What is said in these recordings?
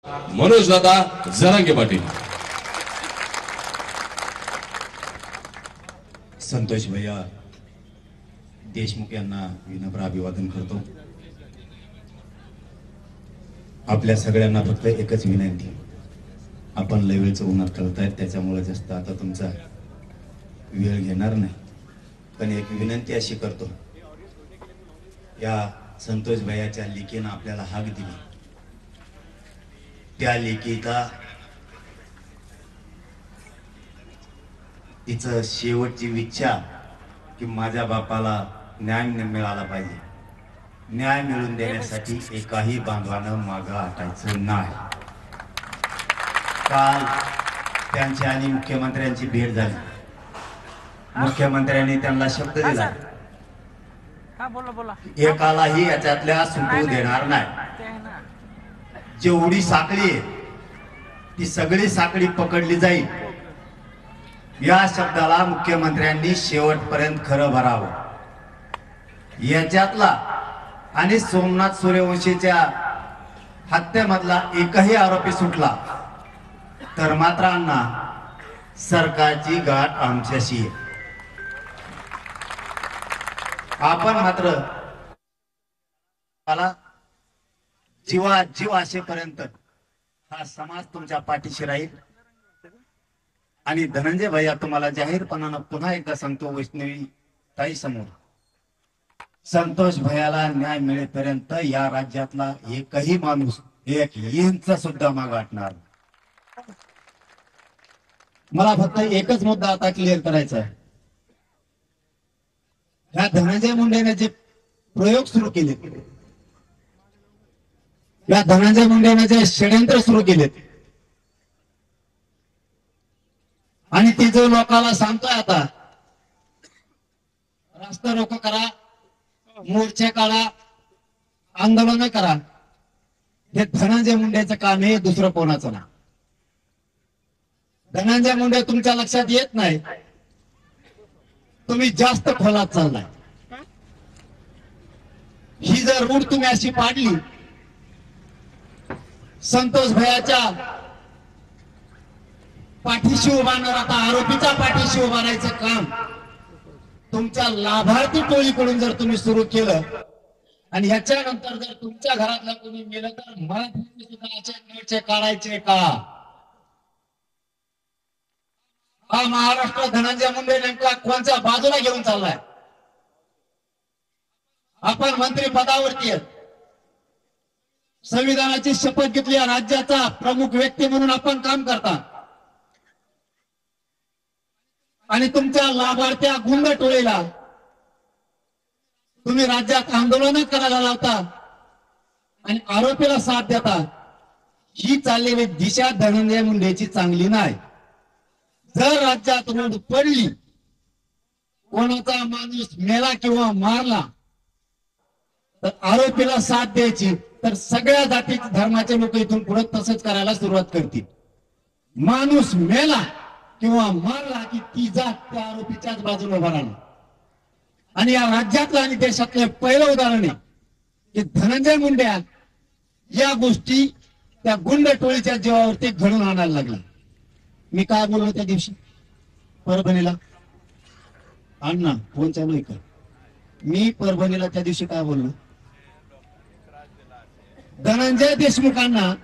मनोज दादा जरांगे पाटील. संतोष भैया देशमुख यांना विनम्र अभिवादन करतो. आपल्या सगळ्यांना फक्त एकच विनंती, आपण लय वेळचं उन्हात करतायत त्याच्यामुळे जास्त आता तुमचा वेळ घेणार नाही, पण एक विनंती अशी करतो, या संतोष भैयाच्या लेकीनं आपल्याला हाक दिली, त्या लेकीचा तिचं शेवटची इच्छा की माझ्या बापाला न्याय मिळाला पाहिजे. न्याय मिळवून देण्यासाठी एकाही बांधवानं मागं हटायचं नाही. काल त्यांची आणि मुख्यमंत्र्यांची भेट झाली. मुख्यमंत्र्यांनी त्यांना शब्द दिला, एकालाही याच्यातल्या सुटू देणार नाही. जेवढी साखळी आहे ती सगळी साखळी पकडली जाईल, या शब्दाला मुख्यमंत्र्यांनी शेवटपर्यंत खरं भरावं. याच्यातला आणि सोमनाथ सूर्यवंशीच्या हत्येमधला एकही आरोपी सुटला तर मात्र अण्णा सरकारची गाठ आमच्याशी आहे. आपण मात्र मला जीवा जीव असेपर्यंत हा समाज तुमच्या पाठीशी राहील. आणि धनंजय भैया तुम्हाला जाहीरपणानं पुन्हा एकदा सांगतो, वैष्णवी ताई समोर, संतोष भैयाला न्याय मिळेपर्यंत या राज्यातला एकही माणूस एक इंच सुद्धा मागे हटणार. मला फक्त एकच मुद्दा आता क्लिअर करायचा आहे. या धनंजय मुंडेने जे प्रयोग सुरू केले, या धनंजय मुंडेने जे षडयंत्र सुरू केले, आणि ती जो लोकांना सांगतोय आता रास्ता रोको करा, मोर्चे काढा, आंदोलन करा, हे धनंजय मुंडेचं काम आहे, दुसरं कोणाचं ना. धनंजय मुंडे तुमच्या लक्षात येत नाही, तुम्ही जास्त खोलात चाललाय. ही जर रूट तुम्ही अशी पाडली, संतोष भैयाच्या पाठीशी उभारणार, आता आरोपीच्या पाठीशी उभारायचं काम तुमच्या लाभार्थी टोळीकडून जर तुम्ही सुरू केलं, आणि ह्याच्यानंतर जर तुमच्या घरातलं कोणी मेलं तर मला सुद्धा काढायचे का? हा महाराष्ट्र धनंजय मुंडे नेमका कोणत्या बाजूला घेऊन चाललाय? आपण मंत्री पदावरती आहेत, संविधानाची शपथ घेतली, राज्याचा प्रमुख व्यक्ती म्हणून आपण काम करता, आणि तुमच्या लाभार्थ्या गुंड टोळीला तुम्ही राज्यात आंदोलन करायला लावता आणि आरोपीला साथ देता. ही चाललेली दिशा धनंजय मुंडेची चांगली नाही. जर राज्यात रोड पडली, कोणाचा माणूस मेला किंवा मारला, तर आरोपीला साथ द्यायची, तर सगळ्या जाती धर्माचे लोक इथून पुढे तसंच करायला सुरुवात करतील. माणूस मेला किंवा मारला की ती जात त्या आरोपीच्याच बाजूला उभा राहणार. आणि या राज्यातलं आणि देशातलं पहिलं उदाहरण आहे की धनंजय मुंडे या गोष्टी त्या गुंड टोळीच्या जीवावरती घडून आणायला लागला. मी काय बोललो त्या दिवशी परभणीला, अण्णा फोन चालू आहे का? मी परभणीला त्या दिवशी काय बोललो, धनंजय देशमुखांना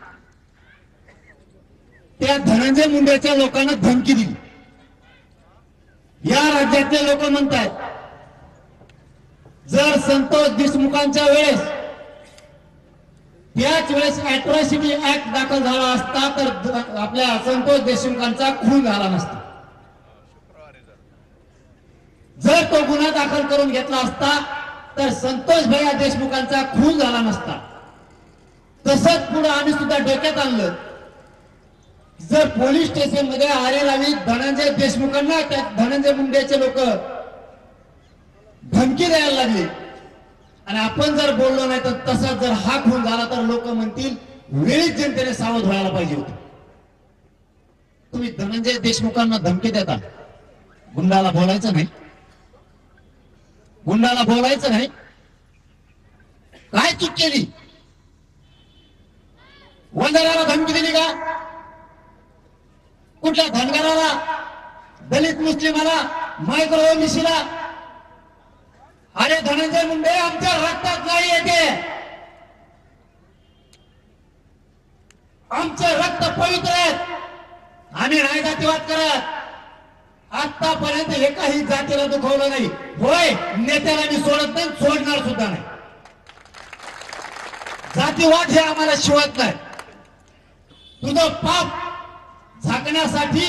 त्या धनंजय मुंडेच्या लोकांना धमकी दिली. या राज्यातले लोक म्हणतात, जर संतोष देशमुखांच्या वेळेस त्याच वेळेस अॅट्रॉसिटी ऍक्ट दाखल झाला असता तर आपल्या संतोष देशमुखांचा खून झाला नसता. जर तो गुन्हा दाखल करून घेतला असता तर संतोष भैया देशमुखांचा खून झाला नसता. तसंच पुढे आम्ही सुद्धा डोक्यात आणलं, जर पोलीस स्टेशन मध्ये आरेरावी धनंजय देशमुखांना त्या धनंजय मुंडेचे लोक धमकी द्यायला लागली आणि आपण जर बोललो नाही तर तसा जर हा खून झाला तर लोक म्हणतील वेळीच जनतेने सावध व्हायला पाहिजे होतं. तुम्ही धनंजय देशमुखांना धमकी देता, गुंडाला बोलायचं नाही, गुंडाला बोलायचं नाही. काय चूक केली? वंजाराला धमकी दिली का? कुठल्या धनगराला, दलित मुस्लिमाला, मायक्रो ओबीसीला? अरे धनंजय मुंडे, आमच्या रक्तात नाही येते. आमचे रक्त पवित्र आहेत. आम्ही नाही जातीवाद करत. आतापर्यंत एकाही जातीला दुखवलं नाही. होय, नेत्याला मी सोडत नाही, सोडणार सुद्धा नाही. जातीवाद हे आम्हाला शिवत नाही. तुझं पाप झाकण्यासाठी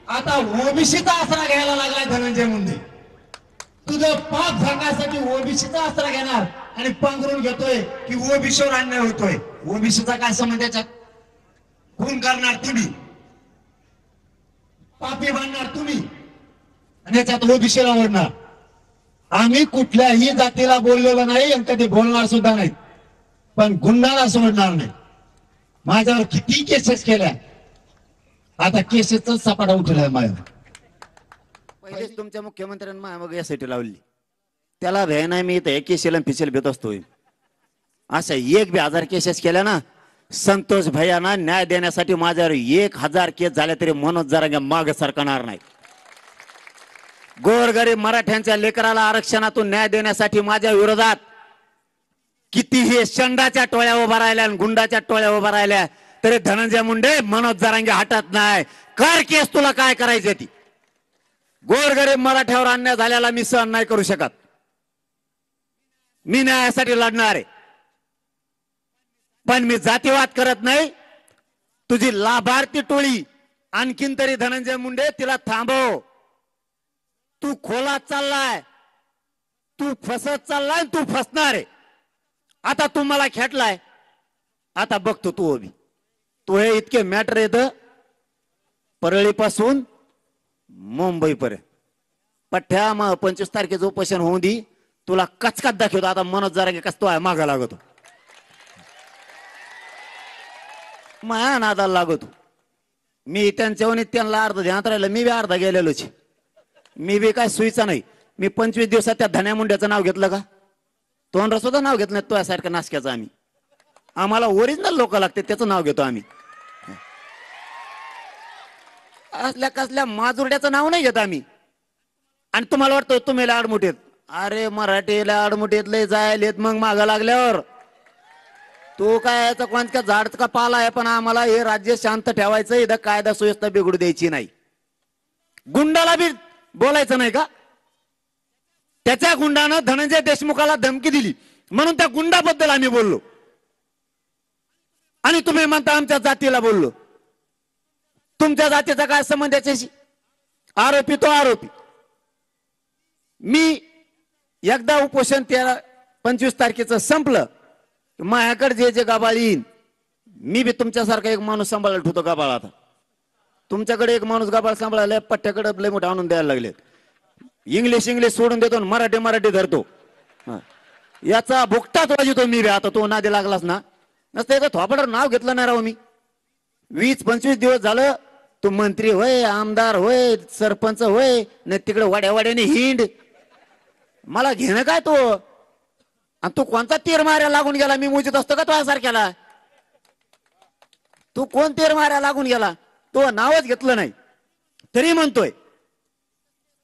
आता ओबीसीचा आसरा घ्यायला लागलाय धनंजय मुंडे. तुझं पाप झाकण्यासाठी ओबीसीचा आसरा घेणार आणि पांघरून घेतोय की ओबीसीवर अन्याय होतोय. ओबीसीचा काय संबंध त्याच्यात? खून करणार तुम्ही, पापी बांधणार तुम्ही आणि याच्यात ओबीसीला ओढणार. आम्ही कुठल्याही जातीला बोललेलो नाही आणि कधी बोलणार सुद्धा नाही, पण गुंडाला सोडणार नाही. माझ्यावर किती केसेस केल्या, आता केसेसचा सपाटा उठलाय माझ्यावर. पहिलेच तुमच्या मुख्यमंत्र्यांनी मग यासाठी लावली. त्याला भय नाही, मी इथं केसेल फिसेल भेट असतोय. अशा 1,000 केसेस केल्या ना, संतोष भैयाना न्याय देण्यासाठी माझ्यावर 1,000 केस झाल्या तरी मनोज जरांगे माग सरकणार नाही. गोरगरीब मराठ्यांच्या लेकराला आरक्षणातून न्याय देण्यासाठी माझ्या विरोधात कितीही शंडाच्या टोळ्या उभा राहिल्या आणि गुंडाच्या टोळ्या उभा राहिल्या तरी धनंजय मुंडे, मनोज जरांगे हटत नाही. कर केस, तुला काय करायची ती. गोरगरीब मराठ्यावर अन्याय झाल्याला मी सहन नाही करू शकत. मी न्यायासाठी लढणार आहे, पण मी जातीवाद करत नाही. तुझी लाभार्थी टोळी आणखीन तरी धनंजय मुंडे, तिला थांबव. तू खोलात चाललाय, तू फसत चाललाय, तू फसणार आहे. आता तू मला खेटलाय, आता बघतो तू उभी. तू हे इतके मॅटर येत परळीपासून मुंबईपर्यंत. पठ्ठ्या 25 तारखेचं उपोषण होऊन दी, तुला कचकात दाखवतो. आता मनोज जरांगे कस तो आहे मागा लागतो, माया नादाला लागतो. मी त्यांच्यावर त्यांना अर्ध ध्यानात राहिलं, मी बी अर्धा गेलेलोच. मी बी काय सुईचा नाही. मी 25 दिवसात त्या धन्या मुंड्याचं नाव घेतलं का? तोंड सुद्धा नाव घेत नाही तो यासारख्या नासक्याचं. आम्ही, आम्हाला ओरिजिनल लोक लागते त्याचं नाव घेतो आम्ही. असल्या कसल्या माजुरड्याचं नाव नाही घेत आम्ही. आणि तुम्हाला वाटतं तुम्ही लाडमुठेत. अरे मराठी लाडमुठेत लय जायलेत मग मागा लागल्यावर. तू काय याचा कोणत्या झाडच का पाला आहे, पण आम्हाला हे राज्य शांत ठेवायचं, इथं कायदा सुव्यवस्था बिघडू द्यायची नाही. गुंडाला बी बोलायचं नाही का? त्याच्या गुंडानं धनंजय देशमुखाला धमकी दिली म्हणून त्या गुंडाबद्दल आम्ही बोललो. आणि तुम्ही म्हणता आमच्या जातीला बोललो. तुमच्या जातीचा काय संबंध त्याच्याशी? आरोपी तो आरोपी. मी एकदा उपोषण 25 तारखेचं संपलं, माझ्याकडे जे जे गाबाळ येईन, मी बी तुमच्यासारखा एक माणूस सांभाळत होतो गाबाळ. आता तुमच्याकडे एक माणूस गाबाळ सांभाळायला पट्ट्याकडे लय मोठा आणून द्यायला लागले. इंग्लिश सोडून देतो, मराठी धरतो. याचा भुकटाच वाजतो मी बी. आता तो नादी लागलास ना, नसतं थोपडर नाव घेतलं नाही राव मी. 20-25 दिवस झालं तू मंत्री होय, आमदार होय, सरपंच होय, नाही तिकडे वाड्याने हिंड. मला घेणं काय तो? आणि तू कोणता तीर माऱ्या लागून गेला? मी मोजित असतो का तो सारख्याला? तू कोण तीर माऱ्या लागून गेला? तो नावच घेतलं नाही तरी म्हणतोय.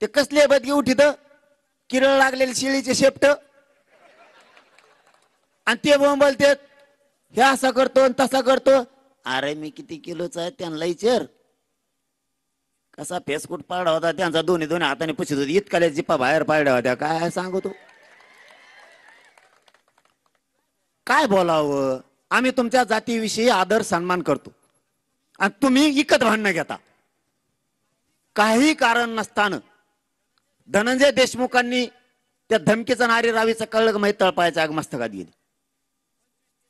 ते कसले बदगी उठीत, किरळ लागलेली शिळीचे शेपट, आणि ते बोंबलते हे असा करतो तसा करतो. अरे मी किती किलोचा आहे त्यांना विचार. कसा फेसकूट पाडा होता त्यांचा, दोन्ही हाताने पुशीत होती. इतकाल्या जिप्पा बाहेर पाडल्या होत्या. काय सांगू तू? काय बोलावं? आम्ही तुमच्या जातीविषयी आदर सन्मान करतो आणि तुम्ही इकत भांडणं घेता. काही कारण नसताना धनंजय देशमुखांनी त्या धमकीचा नारी रावीचा कळलं माहीत तळपायच्या आगमस्तकात गेली.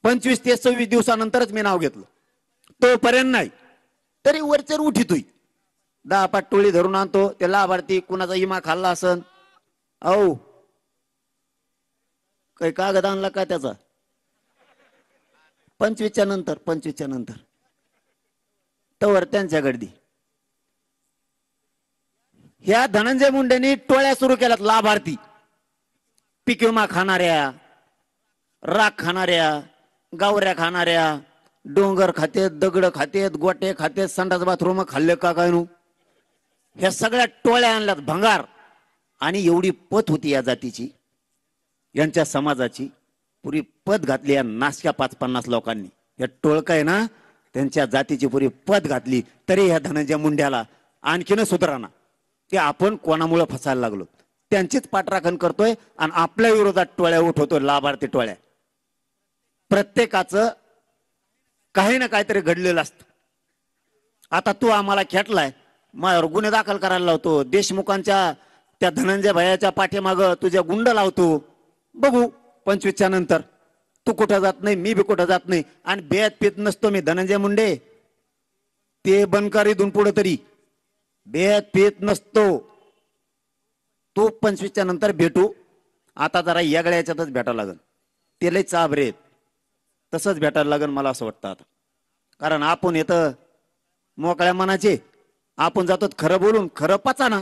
25 ते 26 दिवसानंतरच मी नाव घेतलं. तोपर्यंत नाही तरी वरचर उठितोय. 10 पाट टोळी धरून आणतो. ते लाभार्थी कुणाचा इमा खाल्ला असन, औ काही कागद आणला का त्याचा? 25च्या नंतर तवर त्यांच्या गर्दी. ह्या धनंजय मुंडेंनी टोळ्या सुरू केल्यात. लाभार्थी, पीक विमा खाणाऱ्या, राख खाणाऱ्या, गावऱ्या खाणाऱ्या, डोंगर खातेत, दगड खातेत, गोटे खातेत, संडास बाथरूम खाल्ले का काय नु ह्या सगळ्या टोळ्या आणल्यात भंगार. आणि एवढी पत होती या जातीची, यांच्या समाजाची, पुरी पत घातली या नाशक्या 5-50 लोकांनी. या टोळका आहे ना, त्यांच्या जातीची पुरी पत घातली, तरी ह्या धनंजय मुंड्याला आणखीन सुधारणा. ते आपण कोणामुळे फसायला लागलो, त्यांचीच पाठराखण करतोय आणि आपल्या विरोधात टोळ्या उठवतोय, लाभार्थी टोळ्या. प्रत्येकाचं काही ना काहीतरी घडलेलं असतं. आता तू आम्हाला खेटलाय, माझ्यावर गुन्हे दाखल करायला लावतो, देशमुखांच्या त्या धनंजय भैयाच्या पाठीमाग तुझ्या गुंड लावतो. बघू 25च्या नंतर. तू कुठं जात नाही, मी बी कुठं जात नाही. आणि बेत पीत नसतो मी धनंजय मुंडे, ते बनकारी इथून पुढे तरी बेत पीत नसतो. तू 25च्या नंतर भेटू. आता जरा यागळ्या याच्यातच भेटावं लागेल, ते लय चाबरेत, तसंच भेटायला लागेल मला असं वाटतं आता. कारण आपण येतं मोकळ्या मनाचे, आपण जातो खरं बोलून, खरं पचाना,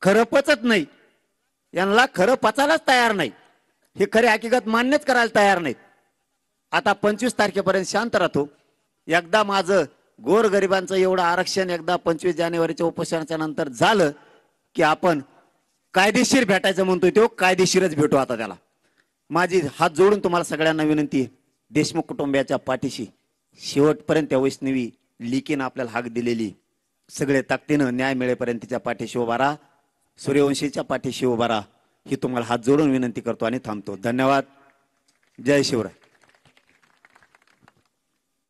खरं पचत नाही. यांना खरं पचायलाच तयार नाही, हे खरे हकीकत मान्यच करायला तयार नाहीत. आता 25 तारखेपर्यंत शांत राहतो. एकदा माझं गोरगरिबांचं एवढं आरक्षण एकदा 25 जानेवारीच्या उपोषणाच्या नंतर झालं की आपण कायदेशीर भेटायचं म्हणतोय, तो कायदेशीरच भेटू. आता त्याला माझी हात जोडून तुम्हाला सगळ्यांना विनंती आहे, देशमुख कुटुंबियाच्या पाठीशी शेवटपर्यंत त्या वैष्णवी लिकीनं आपल्याला हाक दिलेली, सगळे ताकदीनं न्याय मिळेपर्यंत तिच्या पाठीशी उभा राहा, सूर्यवंशीच्या पाठीशी उभा राहा, ही तुम्हाला हात जोडून विनंती करतो आणि थांबतो. धन्यवाद. जय शिवराय.